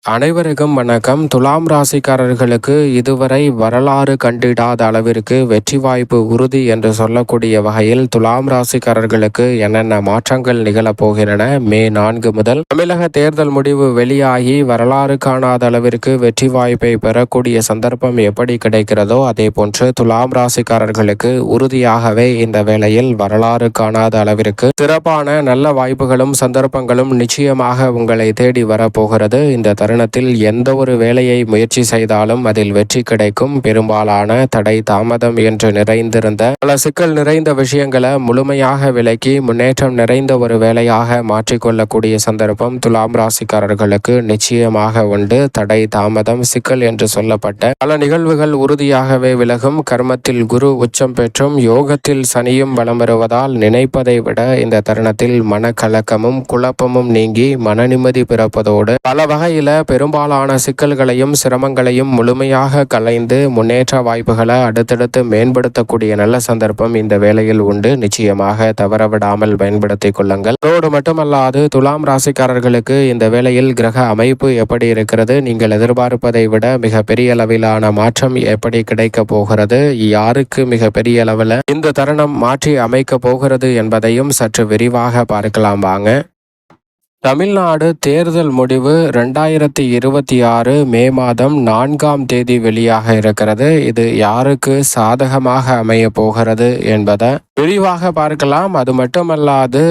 அனைவருக்கும் வணக்கம். துலாம் ராசிக்காரர்களுக்கு இதுவரை வரலாறு கண்டிடாத அளவிற்கு வெற்றி வாய்ப்பு உறுதி என்று சொல்லக்கூடிய வகையில் துலாம் ராசிக்காரர்களுக்கு என்னென்ன மாற்றங்கள் நிகழப்போகின்றன, மே 4 முதல் தமிழக தேர்தல் முடிவு வெளியாகி வரலாறு காணாத அளவிற்கு வெற்றி வாய்ப்பை பெறக்கூடிய சந்தர்ப்பம் எப்படி கிடைக்கிறதோ அதே போன்று துலாம் ராசிக்காரர்களுக்கு உறுதியாகவே இந்த வேளையில் வரலாறு காணாத அளவிற்கு சிறப்பான நல்ல வாய்ப்புகளும் சந்தர்ப்பங்களும் நிச்சயமாக உங்களை தேடி வரப்போகிறது. இந்த தருணத்தில் எந்த ஒரு வேலையை முயற்சி செய்தாலும் அதில் வெற்றி கிடைக்கும். பெரும்பாலான தடை தாமதம் என்று நிறைந்திருந்த பல சிக்கல் நிறைந்த விஷயங்களை முழுமையாக விலக்கி முன்னேற்றம் நிறைந்த ஒரு வேலையாக மாற்றிக்கொள்ளக்கூடிய சந்தர்ப்பம் துலாம் ராசிக்காரர்களுக்கு நிச்சயமாக உண்டு. தடை தாமதம் சிக்கல் என்று சொல்லப்பட்ட பல நிகழ்வுகள் உறுதியாகவே விலகும். கர்மத்தில் குரு உச்சம் பெற்றும் யோகத்தில் சனியும் வலம் வருவதால் நினைப்பதை விட இந்த தருணத்தில் மனக்கலக்கமும் குழப்பமும் நீங்கி மன நிம்மதி பிறப்பதோடு பல வகையில பெரும்பாலான சிக்கல்களையும் சிரமங்களையும் முழுமையாக கலைந்து முன்னேற்ற வாய்ப்புகளை அடுத்தடுத்து மேம்படுத்தக்கூடிய நல்ல சந்தர்ப்பம் இந்த வேளையில் உண்டு. நிச்சயமாக தவறவிடாமல் பயன்படுத்திக் கொள்ளுங்கள். அதோடு மட்டுமல்லாது துலாம் ராசிக்காரர்களுக்கு இந்த வேளையில் கிரக அமைப்பு எப்படி இருக்கிறது, நீங்கள் எதிர்பார்ப்பதை விட மிக பெரிய அளவிலான மாற்றம் எப்படி கிடைக்க போகிறது, யாருக்கு மிக பெரிய அளவில் இந்த தருணம் மாற்றி அமைக்க போகிறது என்பதையும் சற்று விரிவாக பார்க்கலாம் வாங்க. தமிழ்நாடு தேர்தல் முடிவு 2026 மே மாதம் 4ஆம் தேதி வெளியாக இருக்கிறது. இது யாருக்கு சாதகமாக அமைய போகிறது என்பதை விரிவாக பார்க்கலாம். அது மட்டுமல்லாது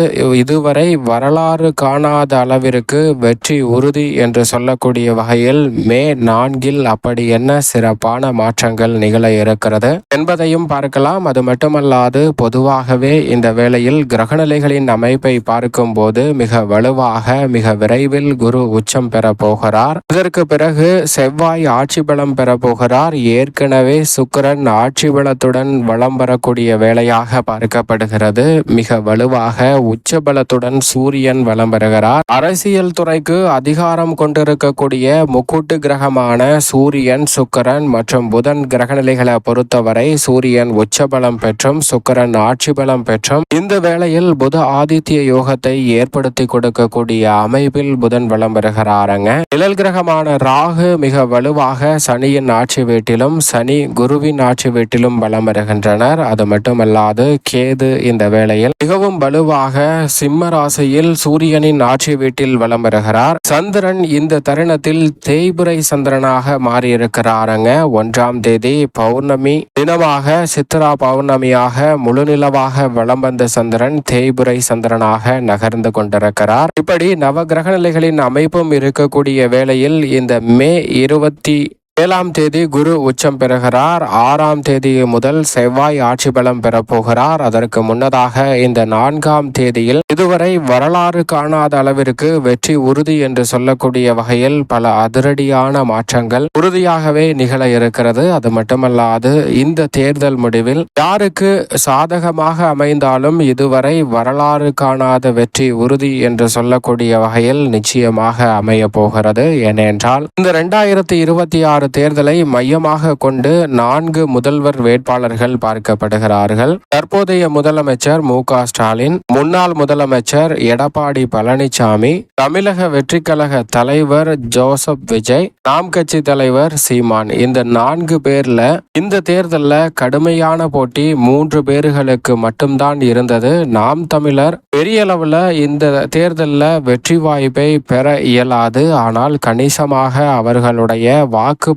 இதுவரை வரலாறு காணாத அளவிற்கு வெற்றி உறுதி என்று சொல்லக்கூடிய வகையில் மே 4இல் அப்படி என்ன சிறப்பான மாற்றங்கள் நிகழ இருக்கிறது என்பதையும் பார்க்கலாம். அது மட்டுமல்லாது பொதுவாகவே இந்த வேளையில் கிரகநிலைகளின் அமைப்பை பார்க்கும் போது மிக வலுவாக மிக விரைவில் குரு உச்சம் பெற போகிறார். இதற்கு பிறகு செவ்வாய் ஆட்சி பலம் பெற போகிறார். ஏற்கனவே சுக்கிரன் ஆட்சி பலத்துடன் வலம் வரக்கூடிய வேளையாக பார்க்கப்படுகிறது. மிக வலுவாக உச்ச பலத்துடன் சூரியன் வலம் வருகிறார். அரசியல் துறைக்கு அதிகாரம் கொண்டிருக்கக்கூடிய முக்கூட்டு கிரகமான சூரியன், சுக்கிரன் மற்றும் புதன் கிரகநிலைகளை பொறுத்தவரை சூரியன் உச்ச பலம் பெற்றும் சுக்கிரன் ஆட்சி பலம் பெற்றும் இந்த வேளையில் புத ஆதித்ய யோகத்தை ஏற்படுத்தி கொடுக்கக்கூடிய அமைப்பில் புதன் வலம் வருகிறாருங்க. நிழல் கிரகமான ராகு மிக வலுவாக சனியின் ஆட்சி வீட்டிலும் சனி குருவின் ஆட்சி வீட்டிலும் வலம் வருகின்றனர். அது மட்டுமல்லாது கேது இந்த வேளையில் மிகவும் வலுவாக சிம்ம ராசியில் சூரியனின் ஆட்சி வீட்டில் வலம் வருகிறார். சந்திரன் இந்த தருணத்தில் தேய்புரை சந்திரனாக மாறியிருக்கிறாருங்க. 1ஆம் தேதி பௌர்ணமி தினமாக சித்ரா பௌர்ணமியாக முழுநிலவாக வலம் வந்த சந்திரன் தேய்புரை சந்திரனாக நகர்ந்து கொண்டிருக்கிறார். இப்படி நவ கிரகநிலைகளின் அமைப்பும் இருக்கக்கூடிய வேளையில் இந்த மே 27ஆம் தேதி குரு உச்சம் பெறுகிறார். 6ஆம் தேதி முதல் செவ்வாய் ஆட்சி பலம் பெறப்போகிறார். அதற்கு முன்னதாக இந்த 4ஆம் தேதியில் இதுவரை வரலாறு காணாத அளவிற்கு வெற்றி உறுதி என்று சொல்லக்கூடிய வகையில் பல அதிரடியான மாற்றங்கள் உறுதியாகவே நிகழ இருக்கிறது. அது மட்டுமல்லாது இந்த தேர்தல் முடிவில் யாருக்கு சாதகமாக அமைந்தாலும் இதுவரை வரலாறு காணாத வெற்றி உறுதி என்று சொல்லக்கூடிய வகையில் நிச்சயமாக அமைய போகிறது. ஏனென்றால் இந்த 2026 தேர்தலை மையமாக கொண்டு 4 முதல்வர் வேட்பாளர்கள் பார்க்கப்படுகிறார்கள். தற்போதைய முதலமைச்சர் மு.க. ஸ்டாலின், முன்னாள் முதலமைச்சர் எடப்பாடி பழனிசாமி, தமிழக வெற்றி கழக தலைவர் ஜோசப் விஜய், நாம் கட்சி தலைவர் சீமான். இந்த 4 பேர்ல இந்த தேர்தலில் கடுமையான போட்டி 3 பேர்களுக்கு மட்டும்தான் இருந்தது. நாம் தமிழர் பெரிய அளவில் இந்த தேர்தலில் வெற்றி வாய்ப்பை பெற இயலாது. ஆனால் கணிசமாக அவர்களுடைய வாக்குப்பதிவு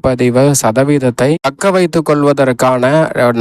சதவீதத்தை தக்க வைத்துக் கொள்வதற்கான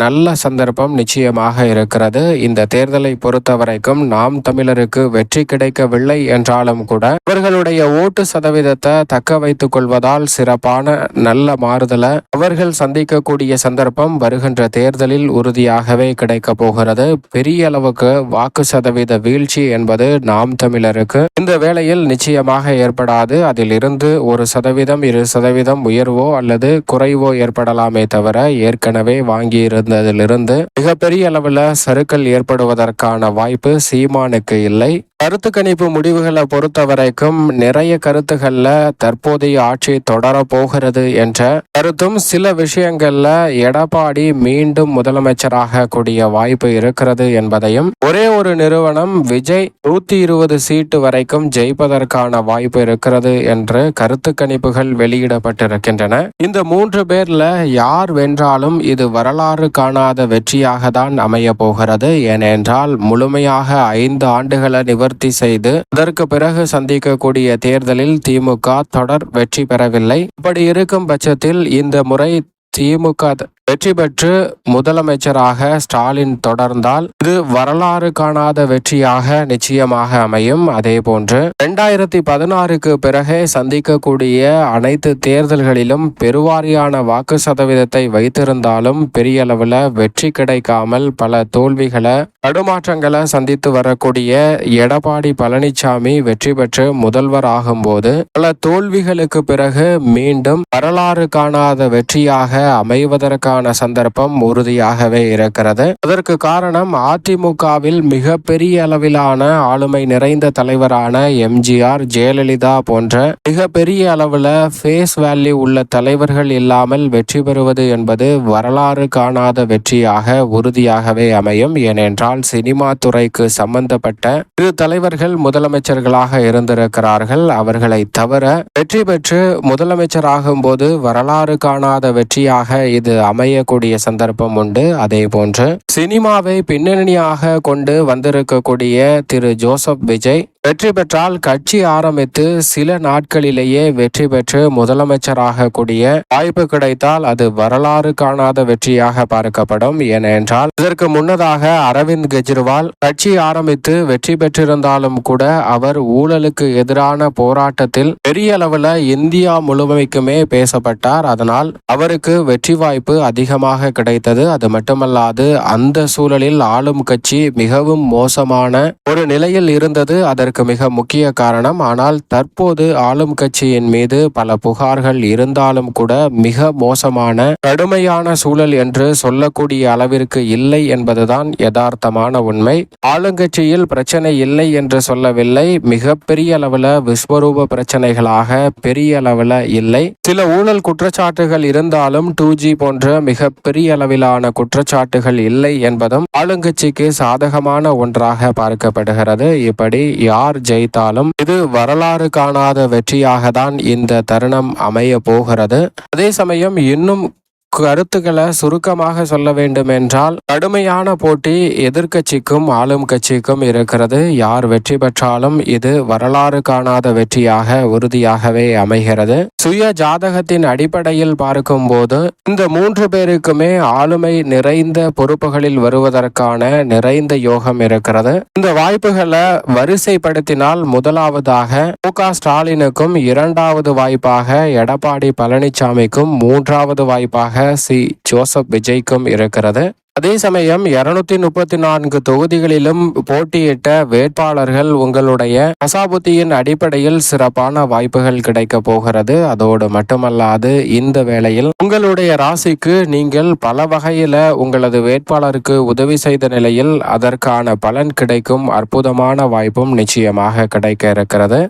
நல்ல சந்தர்ப்பம் நிச்சயமாக இருக்கிறது. இந்த தேர்தலை பொறுத்தவரைக்கும் நாம் தமிழருக்கு வெற்றி கிடைக்கவில்லை என்றாலும் கூட அவர்களுடைய ஓட்டு சதவீதத்தை தக்க வைத்துக் கொள்வதால் சிறப்பான நல்ல மாறுதலை அவர்கள் சந்திக்கக்கூடிய சந்தர்ப்பம் வருகின்ற தேர்தலில் உறுதியாகவே கிடைக்க போகிறது. பெரிய அளவுக்கு வாக்கு சதவீத வீழ்ச்சி என்பது நாம் தமிழருக்கு இந்த வேளையில் நிச்சயமாக ஏற்படாது. அதில் இருந்து 1% 2% உயர்வோ அல்லது குறைவோ ஏற்படலாமே தவிர ஏற்கனவே வாங்கியிருந்ததிலிருந்து மிகப்பெரிய அளவில் சறுக்கல் ஏற்படுவதற்கான வாய்ப்பு சீமானுக்கு இல்லை. கருத்து கணிப்பு முடிவுகளை பொறுத்த வரைக்கும் நிறைய கருத்துக்கள்ல தற்போதைய ஆட்சி தொடர போகிறது என்ற கருத்தும், சில விஷயங்கள்ல எடப்பாடி மீண்டும் முதலமைச்சராக கூடிய வாய்ப்பு இருக்கிறது என்பதையும், ஒரே ஒரு நிறுவனம் விஜய் 120 சீட்டு வரைக்கும் ஜெயிப்பதற்கான வாய்ப்பு இருக்கிறது என்று கருத்து கணிப்புகள் வெளியிடப்பட்டிருக்கின்றன. இந்த 3 பேர்ல யார் வென்றாலும் இது வரலாறு காணாத வெற்றியாக தான் அமைய போகிறது. ஏனென்றால் முழுமையாக 5 ஆண்டுகளை நிவர்த்தி செய்து அதற்கு பிறகு சந்திக்கக்கூடிய தேர்தலில் திமுக தொடர் வெற்றி பெறவில்லை. அப்படி இருக்கும் பட்சத்தில் இந்த முறை திமுக வெற்றி பெற்று முதலமைச்சராக ஸ்டாலின் தொடர்ந்தால் இது வரலாறு காணாத வெற்றியாக நிச்சயமாக அமையும். அதே போன்று 2016க்கு பிறகே சந்திக்கக்கூடிய அனைத்து தேர்தல்களிலும் பெருவாரியான வாக்கு சதவீதத்தை வைத்திருந்தாலும் பெரிய அளவில் வெற்றி கிடைக்காமல் பல தோல்விகளை தடுமாற்றங்களை சந்தித்து வரக்கூடிய எடப்பாடி பழனிசாமி வெற்றி பெற்று முதல்வர் ஆகும்போது பல தோல்விகளுக்கு பிறகு மீண்டும் வரலாறு காணாத வெற்றியாக அமைவதற்கான சந்தர்ப்பம் உறுதியாகவே இருக்கிறது. அதற்கு காரணம் அதிமுகவில் மிகப்பெரிய அளவிலான ஆளுமை நிறைந்த தலைவரான எம்ஜிஆர், ஜெயலலிதா போன்ற மிகப்பெரிய அளவில் ஃபேஸ் வேல்யூ உள்ள தலைவர்கள் இல்லாமல் வெற்றி பெறுவது என்பது வரலாறு காணாத வெற்றியாக உறுதியாகவே அமையும். ஏனென்றால் சினிமா துறைக்கு சம்பந்தப்பட்ட 2 தலைவர்கள் முதலமைச்சர்களாக இருந்திருக்கிறார்கள். அவர்களை தவிர வெற்றி பெற்று முதலமைச்சராகும் போது வரலாறு காணாத வெற்றியாக இது அமையக்கூடிய சந்தர்ப்பம் உண்டு. அதே போன்று சினிமாவை பின்னணியாக கொண்டு வந்திருக்கக்கூடிய திரு ஜோசப் விஜய் வெற்றி பெற்றால் கட்சி ஆரம்பித்து சில நாட்களிலேயே வெற்றி பெற்று முதலமைச்சராக கூடிய வாய்ப்பு கிடைத்தால் அது வரலாறு காணாத வெற்றியாக பார்க்கப்படும். ஏனென்றால் இதற்கு முன்னதாக அரவிந்த் கெஜ்ரிவால் கட்சி ஆரம்பித்து வெற்றி பெற்றிருந்தாலும் கூட அவர் ஊழலுக்கு எதிரான போராட்டத்தில் பெரிய அளவில் இந்தியா முழுமைக்குமே பேசப்பட்டார். அதனால் அவருக்கு வெற்றி வாய்ப்பு அதிகமாக கிடைத்தது. அது மட்டுமல்லாது அந்த சூழலில் ஆளும் கட்சி மிகவும் மோசமான ஒரு நிலையில் இருந்தது. அதற்கு மிக முக்கிய காரணம். ஆனால் தற்போது ஆளும் கட்சியின் மீது பல புகார்கள் இருந்தாலும் கூட மிக மோசமான கடுமையான சூழல் என்று சொல்லக்கூடிய அளவிற்கு இல்லை என்பதுதான் யதார்த்தமான உண்மை. ஆளுங்கட்சியில் பிரச்சனை இல்லை என்று சொல்லவில்லை, மிகப்பெரிய அளவில் விஸ்வரூப பிரச்சனைகளாக பெரிய அளவில் இல்லை. சில ஊழல் குற்றச்சாட்டுகள் இருந்தாலும் 2G போன்ற மிகப்பெரிய அளவிலான குற்றச்சாட்டுகள் இல்லை என்பதும் ஆளுங்கட்சிக்கு சாதகமான ஒன்றாக பார்க்கப்படுகிறது. இப்படி யார் ஜெயித்தாலும் இது வரலாறு காணாத வெற்றியாக தான் இந்த தருணம் அமைய போகிறது. அதே சமயம் இன்னும் கருத்துக்களை சுருக்கமாக சொல்ல வேண்டும் என்றால் கடுமையான போட்டி எதிர்க்கட்சிக்கும் ஆளும் கட்சிக்கும் இருக்கிறது. யார் வெற்றி பெற்றாலும் இது வரலாறு காணாத வெற்றியாக உறுதியாகவே அமைகிறது. சுய ஜாதகத்தின் அடிப்படையில் பார்க்கும்போது இந்த 3 பேருக்குமே ஆளுமை நிறைந்த பொறுப்புகளில் வருவதற்கான நிறைந்த யோகம் இருக்கிறது. இந்த வாய்ப்புகளை வரிசைப்படுத்தினால் முதலாவதாக மு.க. ஸ்டாலினுக்கும், 2வது வாய்ப்பாக எடப்பாடி பழனிசாமிக்கும், 3வது வாய்ப்பாக ஜோசப் விஜய்க்கும் இருக்கிறது. அதே சமயம் 234 தொகுதிகளிலும் போட்டியிட்ட வேட்பாளர்கள் உங்களுடைய அசாபுத்தியின் அடிப்படையில் சிறப்பான வாய்ப்புகள் கிடைக்க போகிறது. அதோடு மட்டுமல்லாது இந்த வேளையில் உங்களுடைய ராசிக்கு நீங்கள் பல வகையில உங்களது வேட்பாளருக்கு உதவி செய்த நிலையில் அதற்கான பலன் கிடைக்கும் அற்புதமான வாய்ப்பும் நிச்சயமாக கிடைக்க இருக்கிறது.